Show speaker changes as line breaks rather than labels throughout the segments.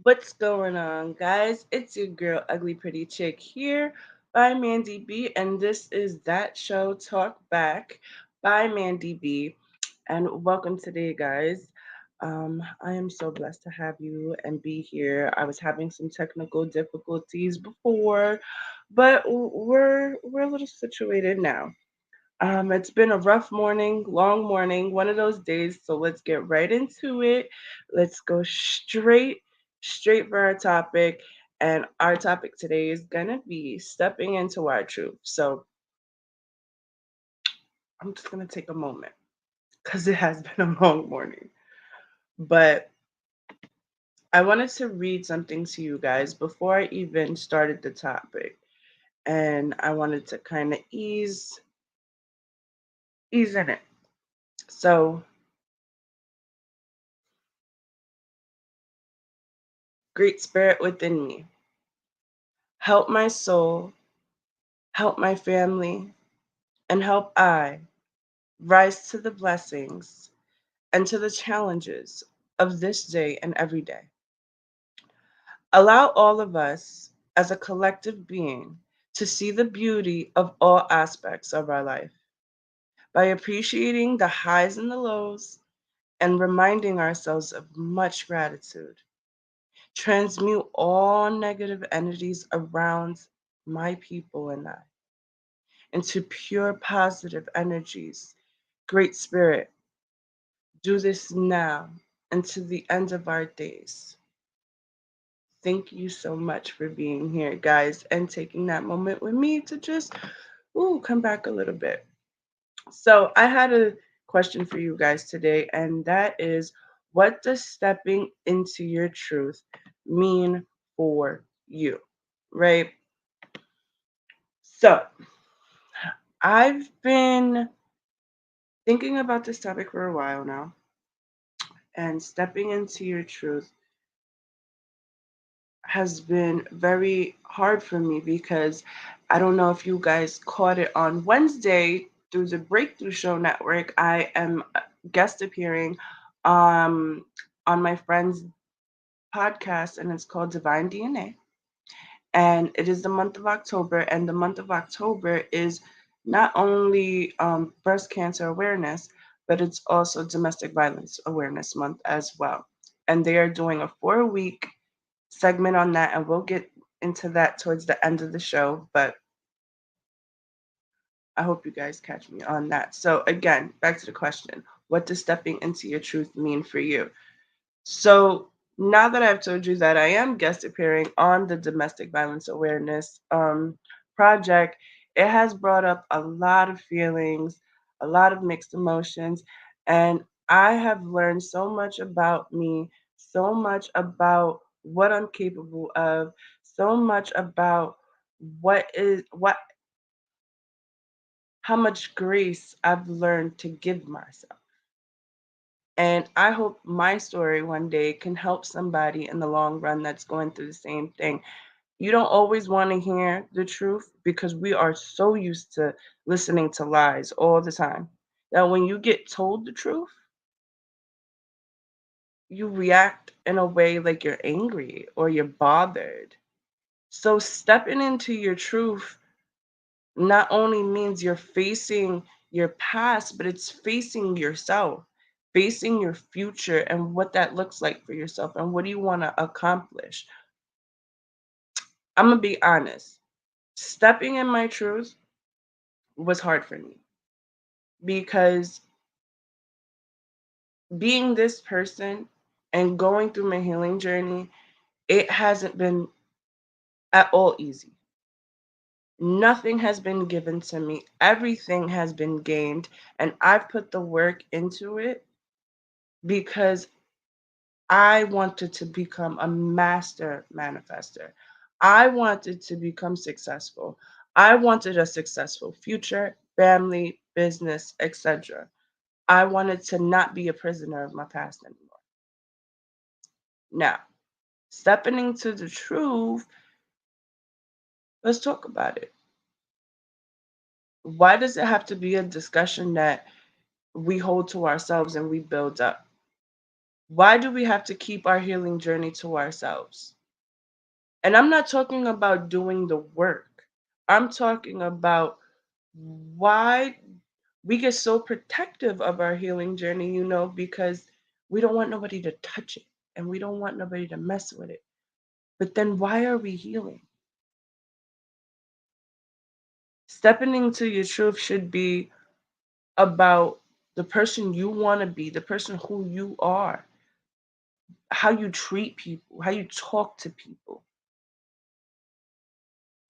What's going on, guys? It's your girl, Ugly Pretty Chick, here by Mandy B, and this is That Show Talk Back by Mandy B. And welcome today, guys. I am so blessed to have you and be here. I was having some technical difficulties before, but we're a little situated now. It's been a rough morning, long morning, one of those days. So let's get right into it. Let's go straight for our topic. And our topic today is gonna be stepping into our truth. So I'm just gonna take a moment because it has been a long morning. But I wanted to read something to you guys before I even started the topic. And I wanted to kind of ease in it. So, great spirit within me, help my soul, help my family, and help I rise to the blessings and to the challenges of this day and every day. Allow all of us as a collective being to see the beauty of all aspects of our life by appreciating the highs and the lows and reminding ourselves of much gratitude. Transmute all negative energies around my people and I into pure positive energies. Great Spirit, do this now and to the end of our days. Thank you so much for being here, guys, and taking that moment with me to just come back a little bit. So, I had a question for you guys today, and that is, what does stepping into your truth mean for you? Right? So, I've been thinking about this topic for a while now, and stepping into your truth has been very hard for me because I don't know if you guys caught it on Wednesday through the Breakthrough Show Network. I am guest appearing um, on my friend's podcast, and it's called Divine DNA. And it is the month of October, and the month of October is not only breast cancer awareness, but it's also domestic violence awareness month as well. And they are doing a 4-week segment on that, and we'll get into that towards the end of the show. But I hope you guys catch me on that. So, again, back to the question, what does stepping into your truth mean for you? So, now that I've told you that I am guest appearing on the Domestic Violence Awareness project, it has brought up a lot of feelings, a lot of mixed emotions, and I have learned so much about me, so much about what I'm capable of, so much about what how much grace I've learned to give myself. And I hope my story one day can help somebody in the long run that's going through the same thing. You don't always want to hear the truth because we are so used to listening to lies all the time. Now, when you get told the truth, you react in a way like you're angry or you're bothered. So, stepping into your truth not only means you're facing your past, but it's facing yourself, facing your future and what that looks like for yourself and what do you want to accomplish. I'm going to be honest. Stepping in my truth was hard for me because being this person and going through my healing journey, it hasn't been at all easy. Nothing has been given to me. Everything has been gained, and I've put the work into it because I wanted to become a master manifester. I wanted to become successful. I wanted a successful future, family, business, etc. I wanted to not be a prisoner of my past anymore. Now, stepping into the truth, let's talk about it. Why does it have to be a discussion that we hold to ourselves and we build up? Why do we have to keep our healing journey to ourselves? And I'm not talking about doing the work. I'm talking about why we get so protective of our healing journey, because we don't want nobody to touch it and we don't want nobody to mess with it. But then why are we healing? Stepping into your truth should be about the person you want to be, the person who you are, how you treat people, how you talk to people.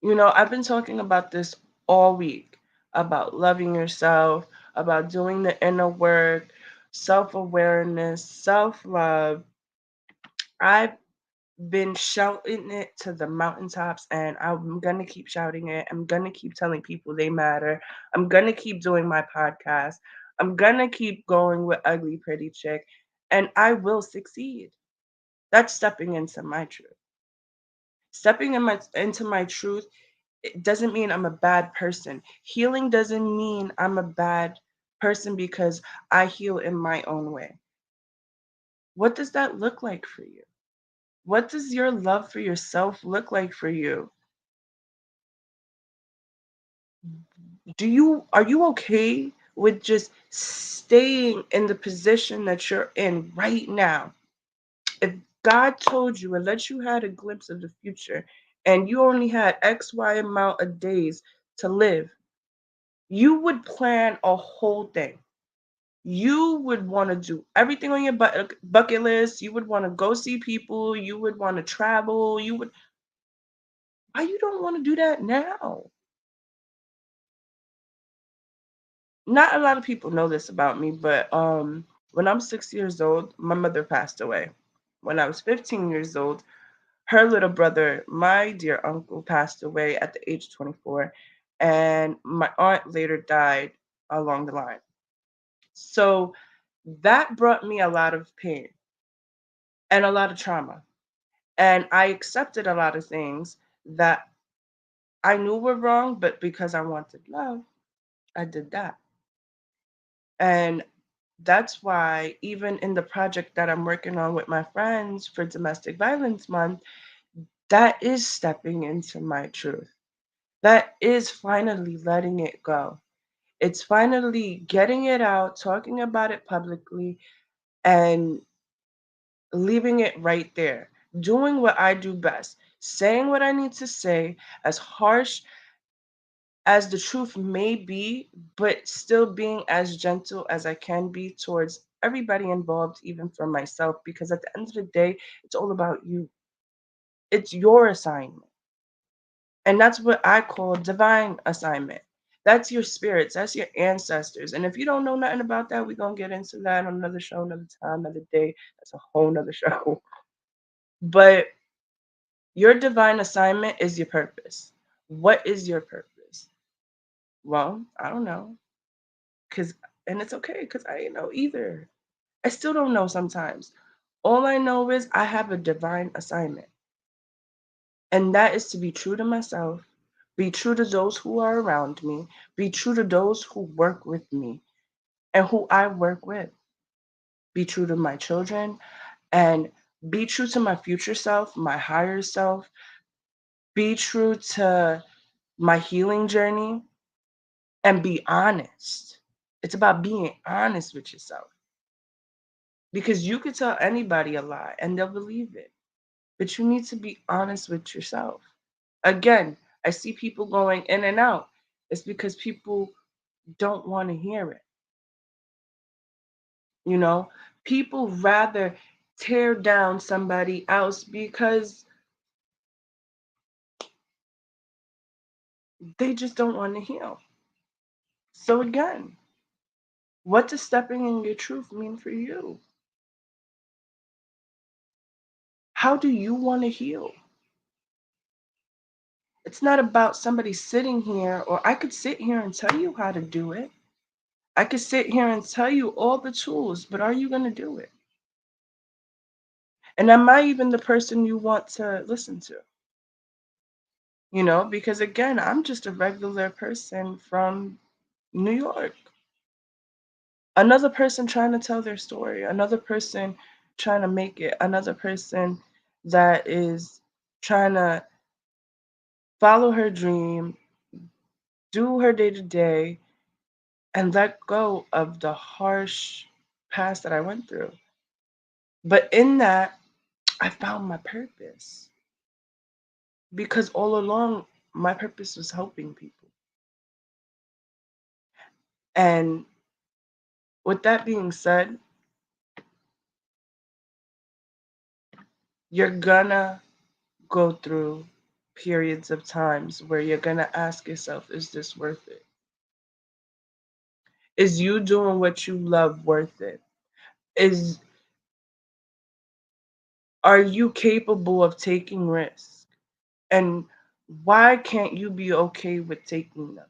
I've been talking about this all week about loving yourself, about doing the inner work, self awareness, self love. I've been shouting it to the mountaintops, and I'm going to keep shouting it. I'm going to keep telling people they matter. I'm going to keep doing my podcast. I'm going to keep going with Ugly Pretty Chick, and I will succeed. That's stepping into my truth. Stepping into my truth, it doesn't mean I'm a bad person. Healing doesn't mean I'm a bad person because I heal in my own way. What does that look like for you? What does your love for yourself look like for you? Are you okay with just staying in the position that you're in right now? If God told you and let you had a glimpse of the future and you only had XY amount of days to live, you would plan a whole thing. You would want to do everything on your bucket list. You would want to go see people. You would want to travel. Why you don't want to do that now? Not a lot of people know this about me, but when I'm 6 years old, my mother passed away. When I was 15 years old, her little brother, my dear uncle, passed away at the age of 24, and my aunt later died along the line. So that brought me a lot of pain and a lot of trauma. And I accepted a lot of things that I knew were wrong, but because I wanted love, I did that. And that's why, even in the project that I'm working on with my friends for Domestic Violence Month, that is stepping into my truth. That is finally letting it go. It's finally getting it out, talking about it publicly, and leaving it right there. Doing what I do best, saying what I need to say, as harsh as the truth may be, but still being as gentle as I can be towards everybody involved, even for myself, because at the end of the day, it's all about you. It's your assignment. And that's what I call divine assignment. That's your spirits, that's your ancestors. And if you don't know nothing about that, we're going to get into that on another show, another time, another day. That's a whole nother show. But your divine assignment is your purpose. What is your purpose? Well, I don't know. Cause and it's okay because I ain't know either. I still don't know sometimes. All I know is I have a divine assignment. And that is to be true to myself, be true to those who are around me, be true to those who work with me and who I work with, be true to my children, and be true to my future self, my higher self, be true to my healing journey, and be honest. It's about being honest with yourself. Because you could tell anybody a lie and they'll believe it. But you need to be honest with yourself. Again, I see people going in and out. It's because people don't want to hear it. You know, people rather tear down somebody else because they just don't want to heal. So, again, what does stepping in your truth mean for you? How do you want to heal? It's not about somebody sitting here, or I could sit here and tell you how to do it. I could sit here and tell you all the tools, but are you going to do it? And am I even the person you want to listen to? Because again, I'm just a regular person from New York. Another person trying to tell their story, another person trying to make it, another person that is trying to follow her dream, do her day to day, and let go of the harsh past that I went through. But in that, I found my purpose because all along, my purpose was helping people. And with that being said, you're gonna go through periods of times where you're gonna ask yourself, is this worth it? Is you doing what you love worth it? Is Are you capable of taking risks? And why can't you be okay with taking them?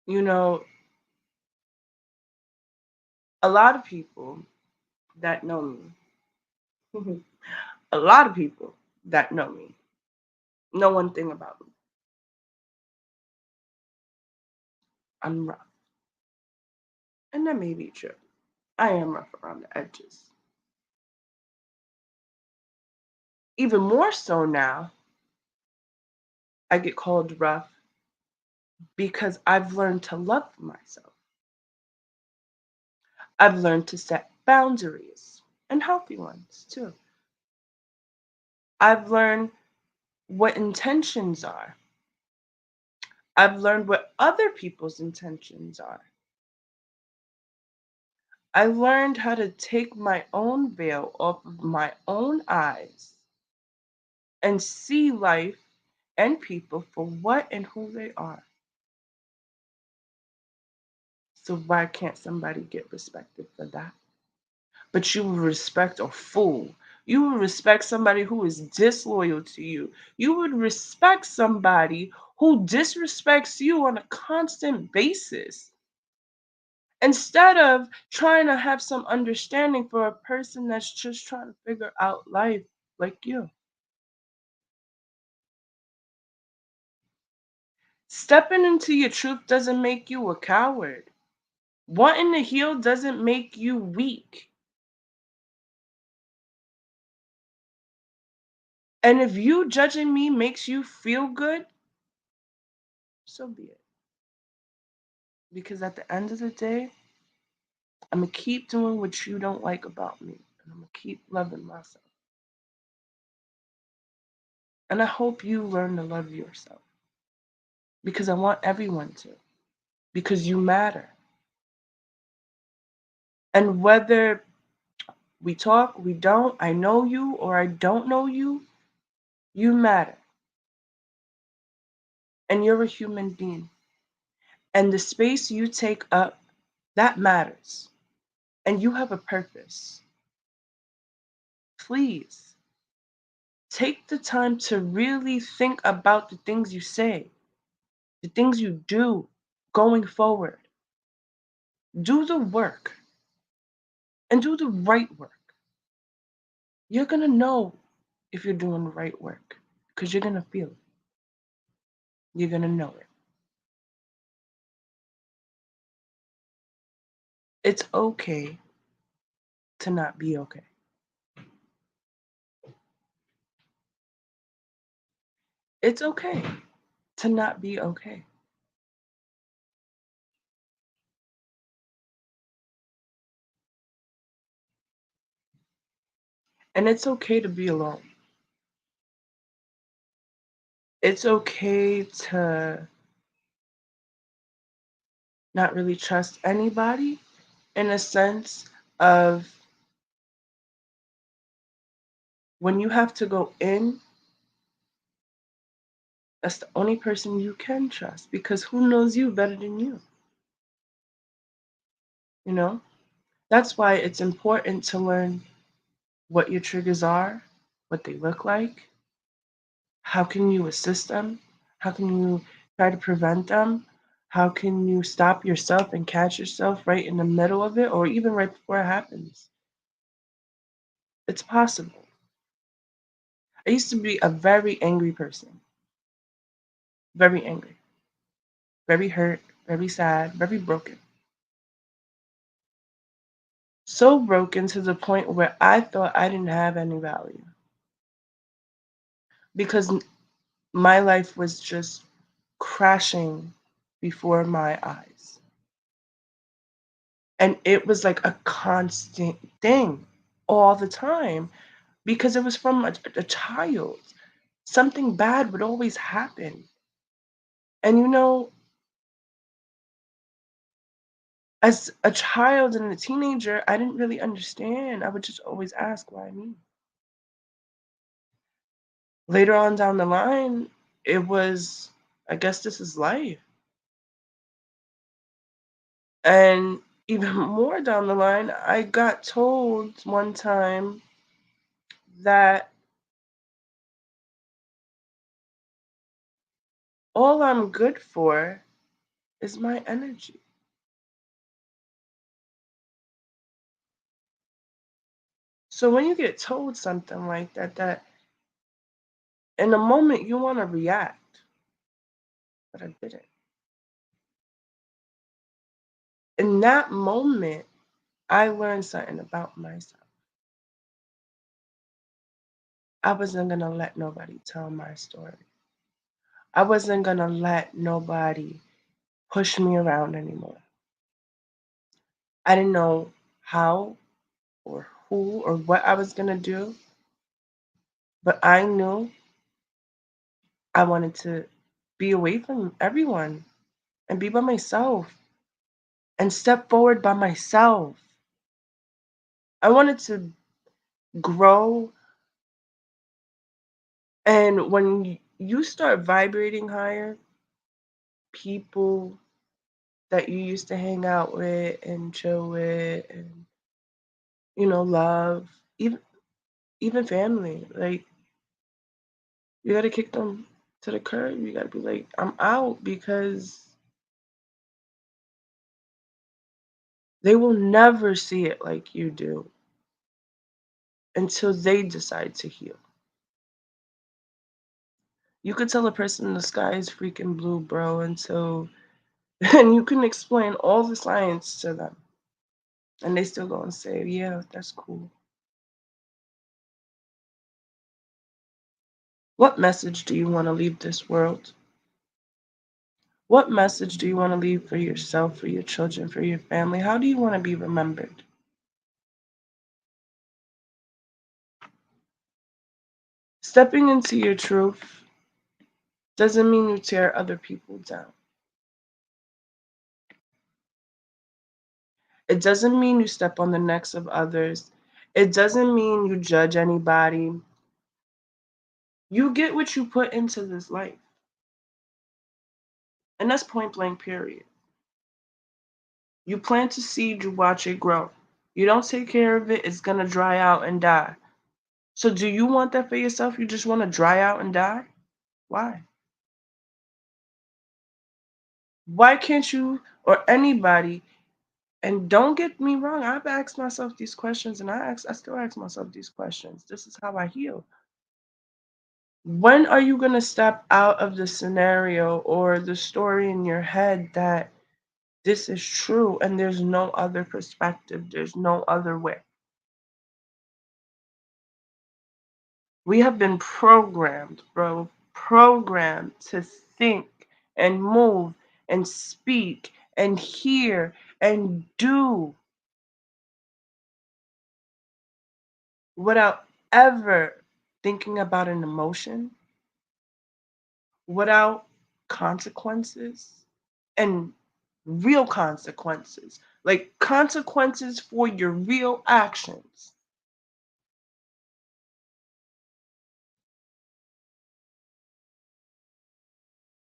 You know, a lot of people that know me, a lot of people that know one thing about me. I'm rough. And that may be true. I am rough around the edges. Even more so now, I get called rough because I've learned to love myself. I've learned to set boundaries and healthy ones too. I've learned what intentions are. I've learned what other people's intentions are. I learned how to take my own veil off of my own eyes and see life and people for what and who they are. So why can't somebody get respected for that? But you will respect a fool. You will respect somebody who is disloyal to you. You would respect somebody who disrespects you on a constant basis. Instead of trying to have some understanding for a person that's just trying to figure out life like you. Stepping into your truth doesn't make you a coward. Wanting to heal doesn't make you weak. And if you judging me makes you feel good, so be it. Because at the end of the day, I'm going to keep doing what you don't like about me. And I'm going to keep loving myself. And I hope you learn to love yourself. Because I want everyone to. Because you matter. And whether we talk, we don't, I know you or I don't know you, you matter. And you're a human being. And the space you take up, that matters. And you have a purpose. Please take the time to really think about the things you say, the things you do going forward. Do the work and do the right work. You're going to know if you're doing the right work because you're going to feel it. You're going to know it. It's okay to not be okay. It's okay to not be okay. And it's okay to be alone. It's okay to not really trust anybody in a sense of when you have to go in, that's the only person you can trust because who knows you better than you? You know? That's why it's important to learn what your triggers are, what they look like, how can you assist them, how can you try to prevent them, how can you stop yourself and catch yourself right in the middle of it or even right before it happens. It's possible. I used to be a very angry person, very angry, very hurt, very sad, very broken. So broken to the point where I thought I didn't have any value because my life was just crashing before my eyes. And it was like a constant thing all the time because it was from a child. Something bad would always happen. And as a child and a teenager, I didn't really understand. I would just always ask, why me? Later on down the line, it was, I guess this is life. And even more down the line, I got told one time that all I'm good for is my energy. So when you get told something like that, that in a moment you want to react, but I didn't. In that moment, I learned something about myself. I wasn't going to let nobody tell my story. I wasn't going to let nobody push me around anymore. I didn't know how or who or what I was going to do, but I knew I wanted to be away from everyone and be by myself and step forward by myself. I wanted to grow. And when you start vibrating higher, people that you used to hang out with and chill with and love, even family, like you got to kick them to the curb. You got to be like, I'm out, because they will never see it like you do until they decide to heal. You could tell a person the sky is freaking blue, bro, until and you can explain all the science to them, and they still go and say, "Yeah, that's cool." What message do you want to leave this world? What message do you want to leave for yourself, for your children, for your family? How do you want to be remembered? Stepping into your truth doesn't mean you tear other people down. It doesn't mean you step on the necks of others. It doesn't mean you judge anybody. You get what you put into this life. And that's point blank, period. You plant a seed, you watch it grow. You don't take care of it, it's going to dry out and die. So, do you want that for yourself? You just want to dry out and die? Why? Why can't you or anybody? And don't get me wrong, I've asked myself these questions, and I still ask myself these questions. This is how I heal. When are you going to step out of the scenario or the story in your head that this is true and there's no other perspective, there's no other way? We have been programmed, bro, programmed to think and move and speak and hear and do without ever thinking about an emotion, without consequences, and real consequences, like consequences for your real actions.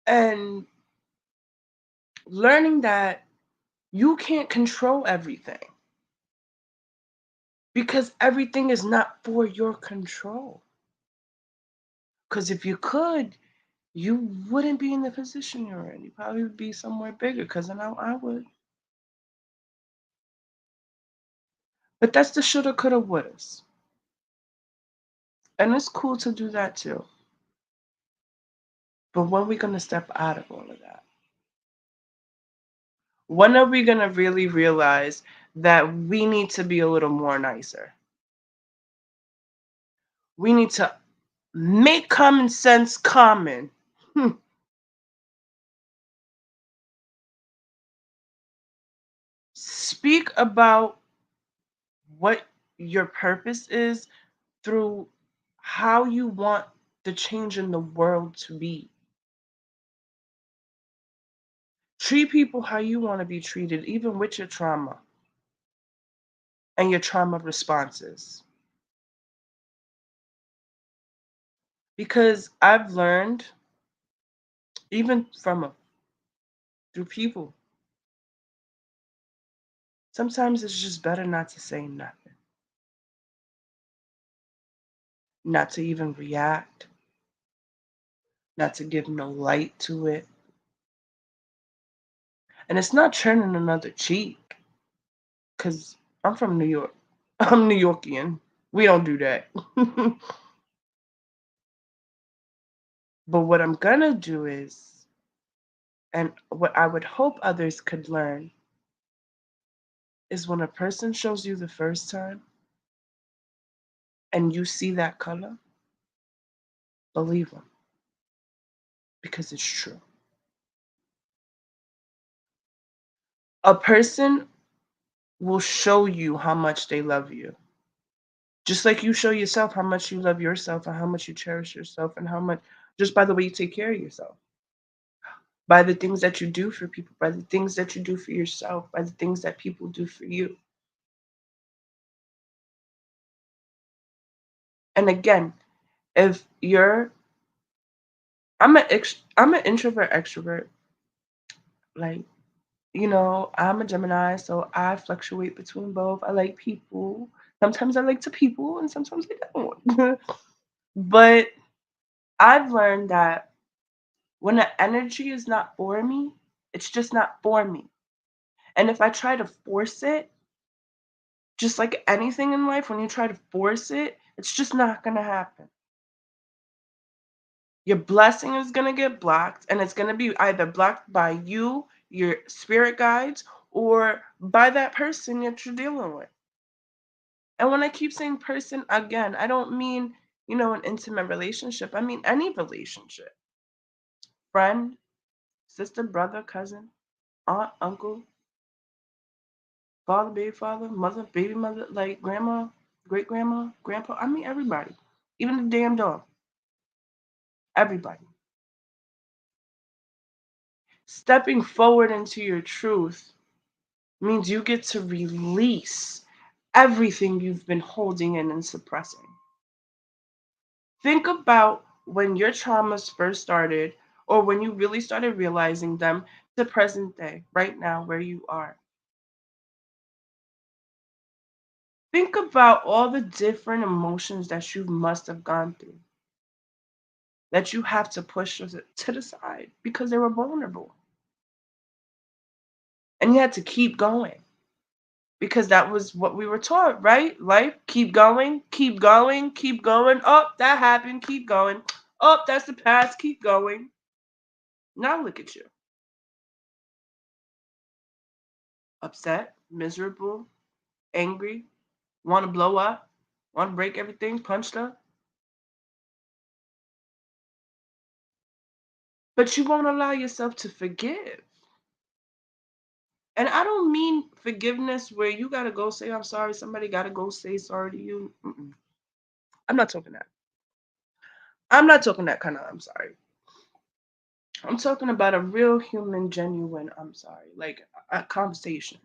And learning that you can't control everything because everything is not for your control. Because if you could, you wouldn't be in the position you're in. You probably would be somewhere bigger, because I know I would. But that's the shoulda, coulda, wouldas. And it's cool to do that too. But when are we going to step out of all of that? When are we going to really realize that we need to be a little more nicer? We need to make common sense common. Hmm. Speak about what your purpose is through how you want the change in the world to be. Treat people how you want to be treated, even with your trauma and your trauma responses. Because I've learned, even through people, sometimes it's just better not to say nothing, not to even react, not to give no light to it. And it's not turning another cheek, because I'm from New York. I'm New Yorkian. We don't do that. But what I'm gonna do is, and what I would hope others could learn, is when a person shows you the first time and you see that color, believe them because it's true. A person will show you how much they love you. Just like you show yourself how much you love yourself and how much you cherish yourself and how much, just by the way you take care of yourself, by the things that you do for people, by the things that you do for yourself, by the things that people do for you. And again, if you're, I'm an introvert extrovert. Like, I'm a Gemini, so I fluctuate between both. I like people. Sometimes I like to people, and sometimes I don't. But I've learned that when the energy is not for me, it's just not for me. And if I try to force it, just like anything in life, when you try to force it, it's just not going to happen. Your blessing is going to get blocked, and it's going to be either blocked by you, your spirit guides, or by that person that you're dealing with. And when I keep saying person, again, I don't mean, an intimate relationship. I mean any relationship. Friend, sister, brother, cousin, aunt, uncle, father, baby father, mother, baby mother, like grandma, great grandma, grandpa. I mean everybody. Even the damn dog. Everybody. Stepping forward into your truth means you get to release everything you've been holding in and suppressing. Think about when your traumas first started or when you really started realizing them to present day, right now, where you are. Think about all the different emotions that you must have gone through that you have to push to the side because they were vulnerable. And you had to keep going because that was what we were taught, right? Life, keep going, keep going, keep going. Oh, that happened, keep going. Oh, that's the past, keep going. Now look at you. Upset, miserable, angry, want to blow up, want to break everything, punch stuff. But you won't allow yourself to forgive. And I don't mean forgiveness where you got to go say, I'm sorry, somebody got to go say sorry to you. Mm-mm. I'm not talking that. I'm not talking that kind of I'm sorry. I'm talking about a real human, genuine I'm sorry, like a conversation.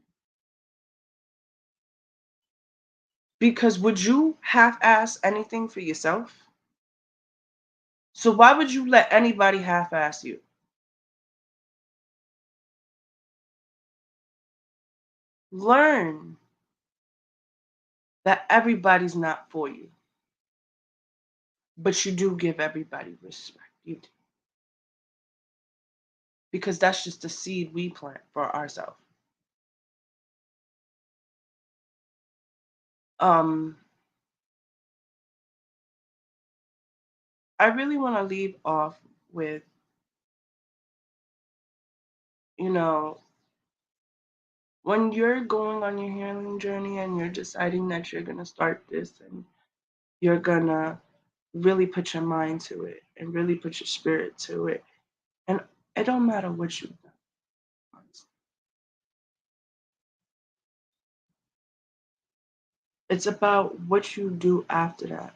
Because would you half ass anything for yourself? So why would you let anybody half ass you? Learn that everybody's not for you, but you do give everybody respect. You do. Because that's just the seed we plant for ourselves. Um, I really want to leave off with, you know, When you're going on your healing journey and you're deciding that you're going to start this and you're going to really put your mind to it and really put your spirit to it. And it don't matter what you've done. Honestly. It's about what you do after that.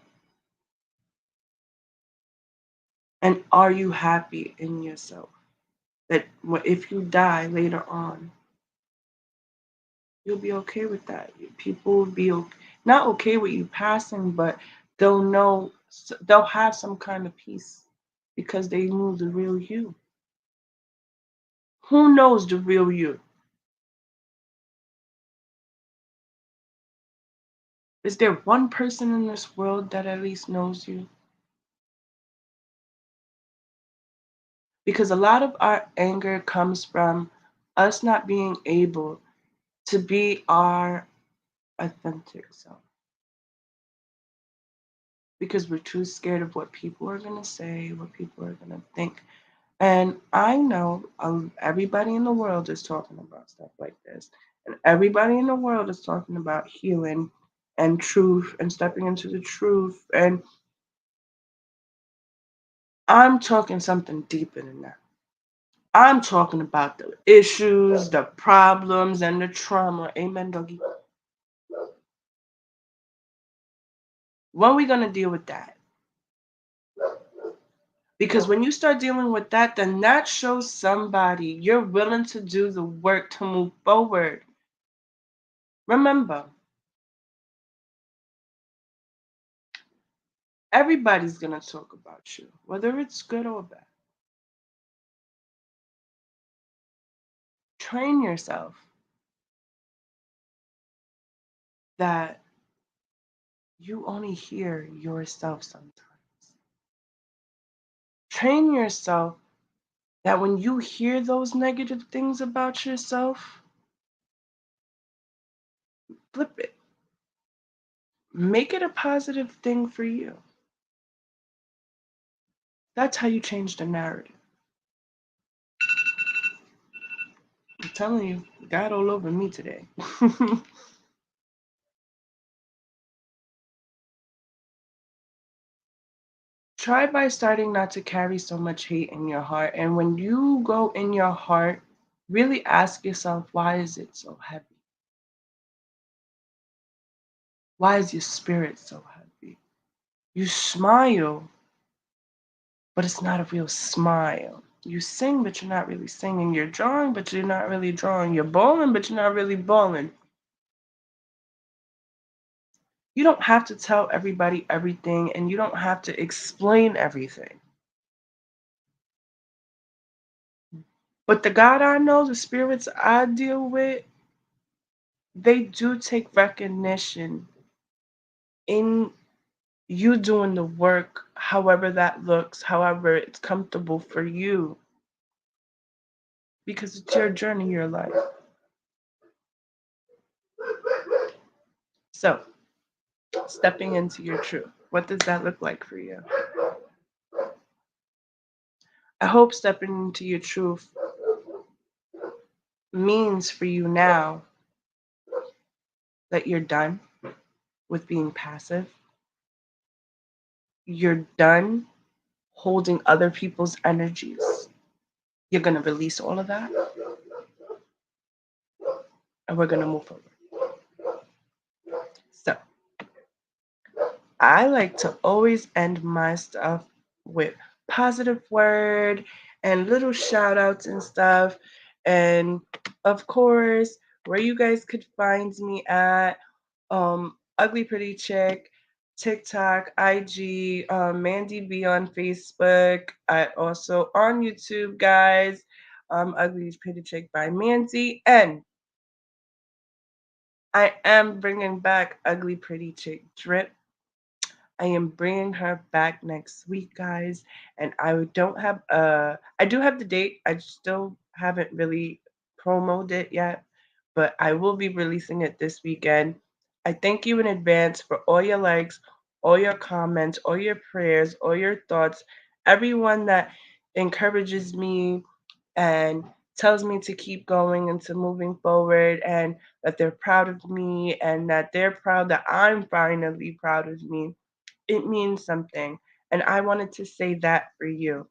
And are you happy in yourself? That if you die later on, you'll be okay with that. People will be not okay with you passing, but they'll know, they'll have some kind of peace because they knew the real you. Who knows the real you? Is there one person in this world that at least knows you? Because a lot of our anger comes from us not being able to be our authentic self because we're too scared of what people are going to say, what people are going to think. And I know everybody in the world is talking about stuff like this. And everybody in the world is talking about healing and truth and stepping into the truth. And I'm talking something deeper than that. I'm talking about the issues, the problems, and the trauma. Amen, doggy. When are we going to deal with that? Because when you start dealing with that, then that shows somebody you're willing to do the work to move forward. Remember, everybody's going to talk about you, whether it's good or bad. Train yourself that you only hear yourself sometimes. Train yourself that when you hear those negative things about yourself, flip it. Make it a positive thing for you. That's how you change the narrative. I'm telling you, God all over me today. Try by starting not to carry so much hate in your heart. And when you go in your heart, really ask yourself, why is it so heavy? Why is your spirit so heavy? You smile, but it's not a real smile. You sing, but you're not really singing. You're drawing, but you're not really drawing. You're bowling, but you're not really bowling. You don't have to tell everybody everything, and you don't have to explain everything. But the God I know, the spirits I deal with, they do take recognition in you doing the work, however that looks, however it's comfortable for you, because it's your journey, your life. So, stepping into your truth, what does that look like for you? I hope stepping into your truth means for you now that you're done with being passive. You're done holding other people's energies. You're going to release all of that and we're going to move forward. So, I like to always end my stuff with positive word and little shout outs and stuff. And of course, where you guys could find me at Ugly Pretty Chick, TikTok, IG, MANDEE BEE on Facebook. I also on YouTube, guys. Ugly Pretty Chick by Mandy. And I am bringing back Ugly Pretty Chick Drip. I am bringing her back next week, guys. And I do have the date. I still haven't really promoted it yet, but I will be releasing it this weekend. I thank you in advance for all your likes, all your comments, all your prayers, all your thoughts, everyone that encourages me and tells me to keep going and to moving forward, and that they're proud of me and that they're proud that I'm finally proud of me, it means something. And I wanted to say that for you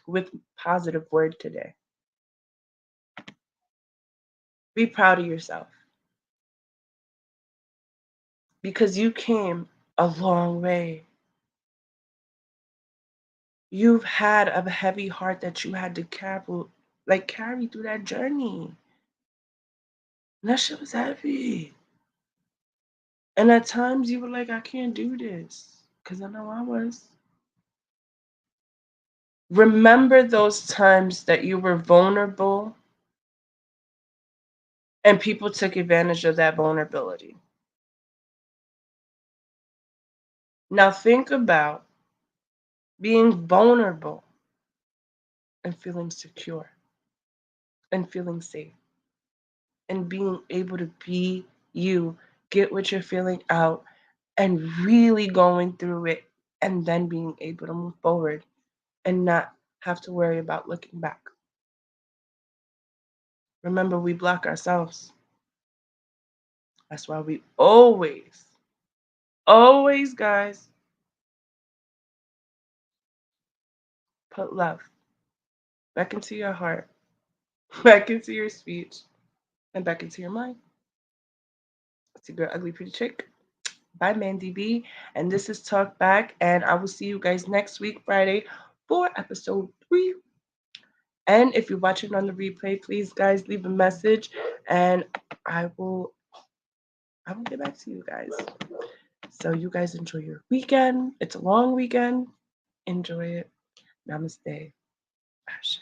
with positive word today. Be proud of yourself because you came a long way. You've had a heavy heart that you had to carry through that journey. And that shit was heavy. And at times you were like, I can't do this. Because I know I was. Remember those times that you were vulnerable and people took advantage of that vulnerability. Now think about being vulnerable and feeling secure and feeling safe and being able to be you, get what you're feeling out, and really going through it and then being able to move forward and not have to worry about looking back. Remember, we block ourselves. That's why we always, guys, put love back into your heart, back into your speech, and back into your mind. It's your girl, Ugly Pretty Chick by MANDEE Bee. And this is Talk Back. And I will see you guys next week, Friday, for episode 3. And if you're watching on the replay, please, guys, leave a message and I will get back to you guys. So you guys enjoy your weekend. It's a long weekend. Enjoy it. Namaste. Ashe.